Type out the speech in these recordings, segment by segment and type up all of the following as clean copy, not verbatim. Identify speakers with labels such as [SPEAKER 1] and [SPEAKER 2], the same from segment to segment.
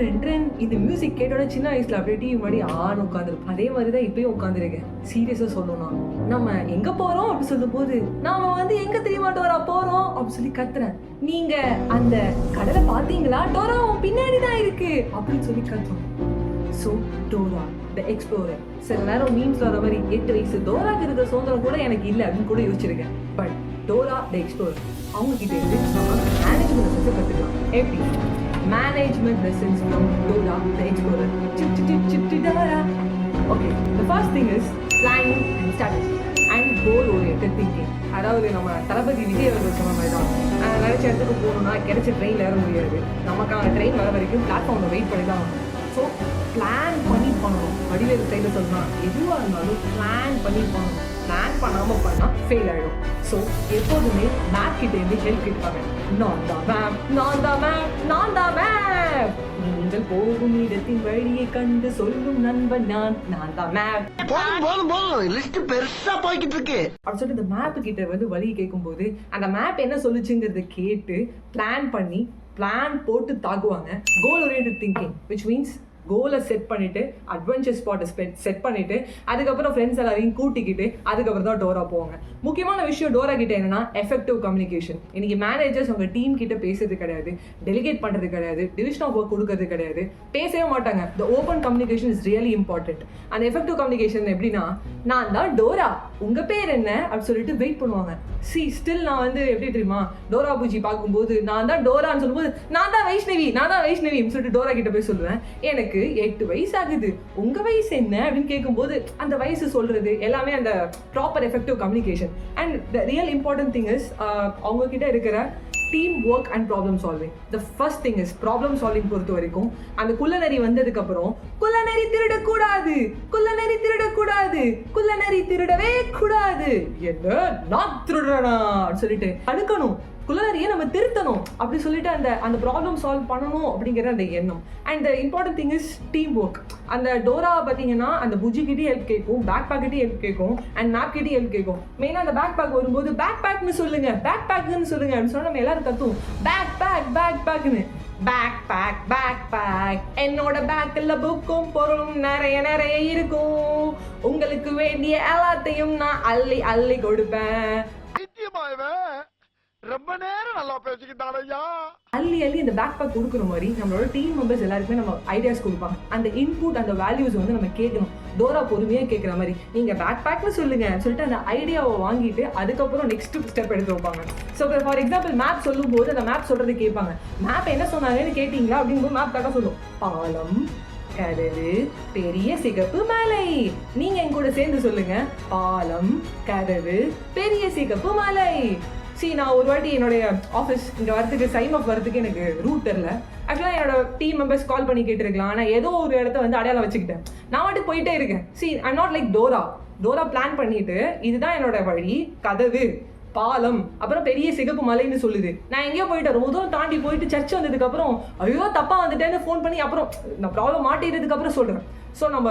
[SPEAKER 1] இந்த மியூசிக் கேட்டோட சின்ன வயசுல அப்படியே டிவி முன்னாடி ஆன்னு உட்காந்துருப்பேன். அதே மாதிரிதான் இப்பயும் உட்காந்துருக்கேன். சீரியஸா சொல்லணும்னா நம்ம எங்க போறோம் அப்படி சொல்லும் போது நாம எங்க தெரியுமா டோரா போறோம் அப்படின்னு சொல்லி கத்துறேன். நீங்க அந்த கடலை பாத்தீங்களா, டோரா உன் பின்னாடிதான் இருக்கு அப்படின்னு சொல்லி கத்துறோம். So Dora the Explorer. சில நேரம் மீம்ஸ்ல வர மாதிரி 8 வயசு டோராக்கு இருக்க சுதந்திரம் கூட எனக்கு இல்லை அப்படின்னு கூட யோசிச்சிருக்கேன். பட் டோரா த எக்ஸ்ப்ளோரர் அவங்க கிட்ட இருந்து மேனேஜ்மெண்ட் லெசன்ஸை கற்றுக்கலாம். எப்படி management lessons from Dora the explorer. Okay, the first thing is planning and strategy and goal oriented thinking. அதாவது நம்ம தளபதி விஜய் அவர்கள் சொன்ன மாதிரி தான், நினைச்ச இடத்துக்கு போகணும்னா கிடைச்ச ட்ரெயின் ஏற முடியாது. நமக்கான ட்ரெயின் வர வரைக்கும் பிளாட்ஃபார்மில் வெயிட் பண்ணி தான். ஸோ பிளான் பண்ணி பண்ணணும். வடிவேறு சைடில் சொல்லலாம், எதுவாக இருந்தாலும் பிளான் பண்ணி பண்ணணும். பிளான் பண்ணாமல் பண்ணால் ஃபெயில் ஆகிடும். ஸோ எப்போதுமே மேப் கிட்ட இருந்து ஹெல்ப் கேட்பாங்க. நான் தான் மேப், நான் தான் மேப், நான் தான் மேப். நீங்கள் போகும் இடத்தின் வழியை கண்டு சொல்லும் நண்பன் நான், நான் தான் மேப்.
[SPEAKER 2] லிஸ்ட் பெருசா போய்கிட்டு இருக்கு
[SPEAKER 1] அப்படின்னு சொல்லிட்டு இந்த மேப் கிட்ட வழியை கேட்கும்போது அந்த மேப் என்ன சொல்லுச்சுங்கிறத கேட்டு பிளான் பண்ணி பிளான் போட்டு தாக்குவாங்க. கோல் ஓரியன்டட் திங்கிங் விச் மீன்ஸ் கோலை செட் பண்ணிட்டு அட்வென்ச்சர் ஸ்பாட்டை செட் பண்ணிட்டு அதுக்கப்புறம் ஃப்ரெண்ட்ஸ் எல்லாரையும் கூட்டிக்கிட்டு அதுக்கப்புறம் தான் டோரா போவாங்க. முக்கியமான விஷயம் டோரா கிட்ட என்னன்னா எஃபெக்டிவ் கம்யூனிகேஷன். இன்னைக்கு மேனேஜர்ஸ் உங்க டீம் கிட்ட பேசுறது கிடையாது, டெலிகேட் பண்றது கிடையாது, டிவிஷன் ஆஃப் ஒர்க் கொடுக்கறது கிடையாது, பேசவே மாட்டாங்க. The open communication is really important. அந்த எஃபெக்டிவ் கம்யூனிகேஷன் எப்படின்னா, நான் தான் டோரா, உங்க பேர் என்ன அப்படின்னு சொல்லிட்டு வெயிட் பண்ணுவாங்க. ஸ்டில் நான் எப்படி தெரியுமா, டோரா பூஜி பார்க்கும்போது நான் தான் டோரான்னு சொல்லும்போது நான் தான் வைஷ்ணவி, நான் தான் வைஷ்ணவின்னு சொல்லிட்டு டோரா கிட்ட போய் சொல்லுவேன். எனக்கு 8 வயசு ஆகுது, உங்க வயசு என்ன அப்படின்னு கேட்கும்போது அந்த வயசு சொல்றது எல்லாமே அந்த proper effective communication. And the real important thing is அவங்க கிட்ட இருக்கிற team work and problem solving. The first thing is problem solving பொறுத்த வரைக்கும் அந்த குள்ளநரி வந்ததுக்கு அப்புறம் குள்ளநரி திருடக்கூடாது, குள்ளநரி திருடக்கூடாது, குள்ளநரி திருடவே கூடாது, என்ன நான் திருடுறேனா சொல்லிட்டு அடுக்கணும். குள்ளநரியை நம்ம திருத்தணும் அப்படி சொல்லிட்டு அந்த ப்ராப்ளம் சால்வ் பண்ணணும் அப்படிங்கிற அந்த எண்ணம். And the important thing is team work. அந்த டோரா பார்த்தீங்கன்னா அந்த புஜி கிட்டே ஹெல்ப் கேட்கும், பேக் பேக் கிட்டே ஹெல்ப் கேட்கும், அண்ட் மேப் கிட்டே ஹெல்ப் கேட்கும். மெயினாக அந்த பேக் பேக் வரும்போது பேக் பேக்னு சொல்லுங்க, பேக் பேக்னு சொல்லுங்க அப்படின்னு சொன்னால் நம்ம எல்லாரும் கத்துவோம் பேக் பேக் பேக் பேக்னு. பேக் பேக் பேக் பேக், என்னோட பேக்கில் புக்கும் பொருளும் நிறைய நிறைய இருக்கும், உங்களுக்கு வேண்டிய எல்லாத்தையும் நான் அள்ளி அள்ளி கொடுப்பேன்.
[SPEAKER 2] ரொம்ப நேரம் நல்லா பேசிக்கிட்டாலையா.
[SPEAKER 1] அள்ளி அள்ளி இந்த பேக் பேக் கொடுக்குற மாதிரி நம்மளோட டீம் மெம்பர்ஸ் எல்லாருக்குமே நம்ம ஐடியாஸ் கொடுப்பாங்க. அந்த இன்புட் அந்த வேல்யூஸ் நம்ம கேட்கணும். டோரா பொறுமையாக கேட்குற மாதிரி நீங்கள் பேக் பேக்னு சொல்லுங்க சொல்லிட்டு அந்த ஐடியாவை வாங்கிட்டு அதுக்கப்புறம் நெக்ஸ்ட் ஸ்டெப் எடுத்து வைப்பாங்க. ஸோ ஃபார் எக்ஸாம்பிள் மேப் சொல்லும் போது அந்த மேப் சொல்றது கேட்பாங்க. மேப் என்ன சொன்னாங்கன்னு கேட்டீங்களா அப்படிங்கும்போது மேப் தாக்கா சொல்லும் பாலம், கதவு, பெரிய சிகப்பு மலை. நீங்க என் கூட சேர்ந்து சொல்லுங்க, பாலம், கதவு, பெரிய சிகப்பு மலை. நான் ஒரு வாட்டி என்னுடைய ஆஃபீஸ் இங்கே வரதுக்கு சைமப் வரதுக்கு எனக்கு ரூட் தெரில. ஆக்சுவலாக என்னோட டீம் மெம்பர்ஸ் கால் பண்ணி கேட்டிருக்கலாம். ஆனால் ஏதோ ஒரு இடத்த அடையாளம் வச்சுக்கிட்டேன். நான் வாட்டி போயிட்டே இருக்கேன். I'm not like Dora plan பண்ணிட்டு இதுதான் என்னோட வழி, கதவு, பாலம், அப்புறம் பெரிய சிகப்பு மலைன்னு சொல்லுது. நான் எங்கேயோ போயிட்டேன், ரொம்ப தூரம் தாண்டி போயிட்டு சர்ச் வந்ததுக்கு அப்புறம் ஐயோ தப்பா வந்துட்டேன்னு ஃபோன் பண்ணி அப்புறம் நான் ப்ராப்ளம் மாட்டிட்டதுக்கு அப்புறம் சொல்றேன். ஸோ நம்ம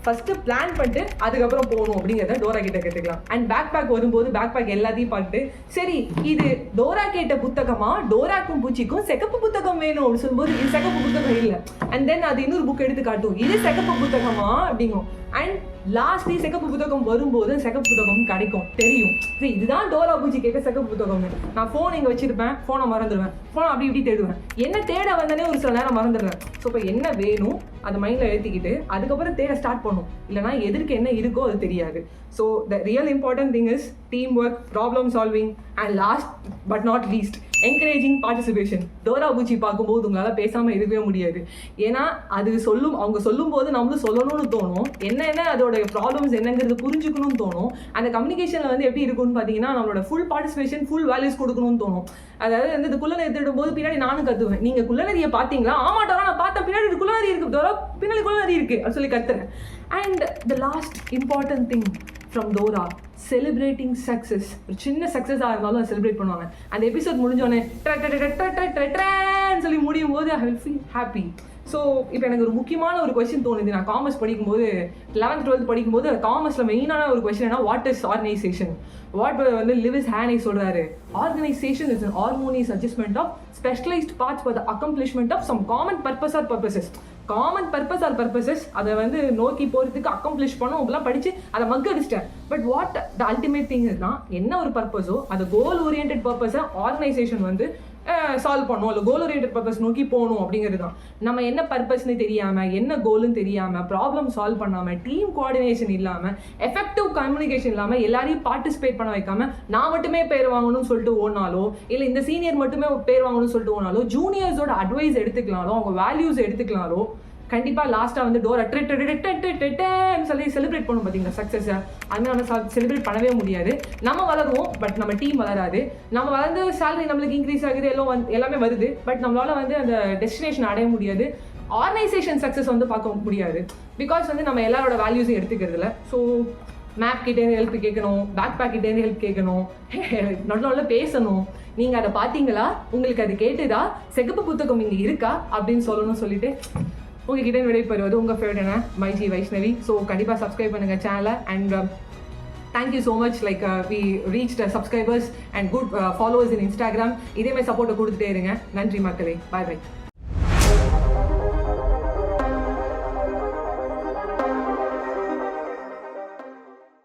[SPEAKER 1] ஃபர்ஸ்ட் பிளான் பண்ணிட்டு அதுக்கப்புறம் போகணும் அப்படிங்கிறத டோரா கிட்ட கேட்டுக்கலாம். அண்ட் பேக் பேக் வரும்போது பேக் பேக் எல்லாத்தையும் பார்த்துட்டு சரி இது டோரா கேட்ட புத்தகமா, டோராக்கும் பூச்சிக்கும் சிகப்பு புத்தகம் வேணும் அப்படின்னு சொல்லும்போது இது சிகப்பு புத்தகம் இல்லை. அண்ட் தென் அது இன்னொரு புக் எடுத்து காட்டும், இது சிகப்பு புத்தகமா அப்படிங்கும். அண்ட் லாஸ்ட்லி சிகப்பு புத்தகம் வரும்போது சிகப்பு புத்தகம் கிடைக்கும், தெரியும் இதுதான் டோரா பூச்சி கேட்க சிகப்பு புத்தகம். நான் ஃபோன் இங்கே வச்சிருப்பேன், ஃபோனை மறந்துடுவேன், ஃபோனை அப்படி இப்படி தேடுவேன், என்ன தேட வந்தனே ஒரு சில நேரம் மறந்துடுவேன். ஸோ இப்போ என்ன வேணும் அதை மைண்டில் எழுத்திக்கிட்டு அதுக்கப்புறம் தேட ஸ்டார்ட் பண்ணும், இல்லைனா எதிர்க்கு என்ன இருக்கோ அது தெரியாது. So the real important thing is team work, problem solving, and last but not least encouraging participation. Dora பூச்சி பார்க்கும்போது உங்களால் பேசாமல் இருக்கவே முடியாது. ஏன்னா அது அவங்க சொல்லும் போது நம்மளும் சொல்லணும்னு தோணும், என்ன அதோட ப்ராப்ளம்ஸ் என்னங்கிறது புரிஞ்சுக்கணும்னு தோணும். அந்த கம்யூனிகேஷனில் எப்படி இருக்கும்னு பார்த்தீங்கன்னா நம்மளோட ஃபுல் பார்ட்டிசிபேஷன், ஃபுல் வேல்யூஸ் கொடுக்கணும்னு தோணும். அதாவது இந்த குள்ளநரி திருடும் போது பின்னாடி நானும் கத்துவேன், நீங்கள் குள்ளநரியை பார்த்தீங்களா, ஆமாட்டோரா நான் பார்த்தேன், பின்னாடி குள்ளநரி இருக்கு டோரா, பின்னாடி குள்ளநரி இருக்கு அப்படின்னு சொல்லி கத்துறேன். And the last important thing from Dora, celebrating success. ஒரு சின்ன சக்ஸஸாக இருந்தாலும் செலிப்ரேட் பண்ணுவாங்க. அந்த எபிசோட் முடிஞ்சோடனே பண்ணிட்டேன்னு சொல்லி முடியும் போது I will feel happy. So இப்போ எனக்கு ஒரு முக்கியமான ஒரு கொஸ்டின் தோணுது. நான் காமர்ஸ் படிக்கும்போது 11th 12th படிக்கும்போது காமர்ஸில் மெயினான ஒரு கொஸ்டின் என்ன, வாட் இஸ் ஆர்கனைசேஷன்? வாட் வந்து லிவிஸ் ஹேனி சொல்கிறாரு, organisation is an harmonious adjustment of specialized parts for the accomplishment of some common purpose or purposes. Common purpose or purposes அதை வந்து நோக்கி போகிறதுக்கு அக்கம்ப்ளிஷ் பண்ணோம். உங்களாம் படித்து அதை மக்க அடிச்சிட்டேன். But what the ultimate thing தான், என்ன ஒரு பர்பஸோ அந்த கோல் ஓரியன்ட் பர்பஸை ஆர்கனைசேஷன் வந்து சால்வ் பண்ணும், இல்லை கோல் ஓரியன்ட் பர்பஸ் நோக்கி போகணும் அப்படிங்கிறது தான். நம்ம என்ன பர்பஸ்ன்னு தெரியாமல், என்ன கோல்னு தெரியாமல், ப்ராப்ளம் சால்வ் பண்ணாமல், டீம் கோஆர்டினேஷன் இல்லாமல், எஃபெக்டிவ் கம்யூனிகேஷன் இல்லாமல், எல்லாரையும் பார்ட்டிசிபேட் பண்ண வைக்காம நான் மட்டுமே பேர் வாங்கணும்னு சொல்லிட்டு ஓடினாலோ, இல்லை இந்த சீனியர் மட்டுமே பேர் வாங்கணும்னு சொல்லிட்டு ஓடினாலோ, ஜூனியர்ஸோட அட்வைஸ் எடுத்துக்கலாலோ, அவங்க வேல்யூஸ் எடுத்துக்கலாலோ, கண்டிப்பாக லாஸ்ட்டாக வந்து டோரை சொல்லி செலிப்ரேட் பண்ணும் பார்த்தீங்களா சக்ஸஸை. அதுமாதிரி நம்ம செலிப்ரேட் பண்ணவே முடியாது. நம்ம வளருவோம், பட் நம்ம டீம் வளராது. நம்ம வளர்ந்து சேலரி நம்மளுக்கு இன்க்ரீஸ் ஆகுது, எல்லாமே வருது, பட் நம்மளால வந்து அந்த டெஸ்டினேஷன் அடைய முடியாது. ஆர்கனைசேஷன் சக்ஸஸ் வந்து பார்க்க முடியாது. பிகாஸ் வந்து நம்ம எல்லாரோட வேல்யூஸையும் எடுத்துக்கிறது இல்லை. ஸோ மேப் கிட்டேருந்து ஹெல்ப் கேட்கணும், பேக் பேக் கிட்டேருந்து ஹெல்ப் கேட்கணும், நல்ல பேசணும். நீங்கள் அதை பார்த்தீங்களா, உங்களுக்கு அது கேட்டுதா, சிகப்பு புத்தகம் இங்கே இருக்கா அப்படின்னு சொல்லணும்னு சொல்லிட்டு உங்ககிட்ட விடைபெறுவது உங்கள் ஃபேவரட்டான மைஜி வைஷ்ணவி. ஸோ கண்டிப்பாக சப்ஸ்கிரைப் பண்ணுங்கள் சேனலை. And thank you so much. Like we reach subscribers and good followers in Instagram. இதேமாதிரி சப்போர்ட்டை கொடுத்துட்டே இருங்க. நன்றி மக்களே. பாய் பாய்.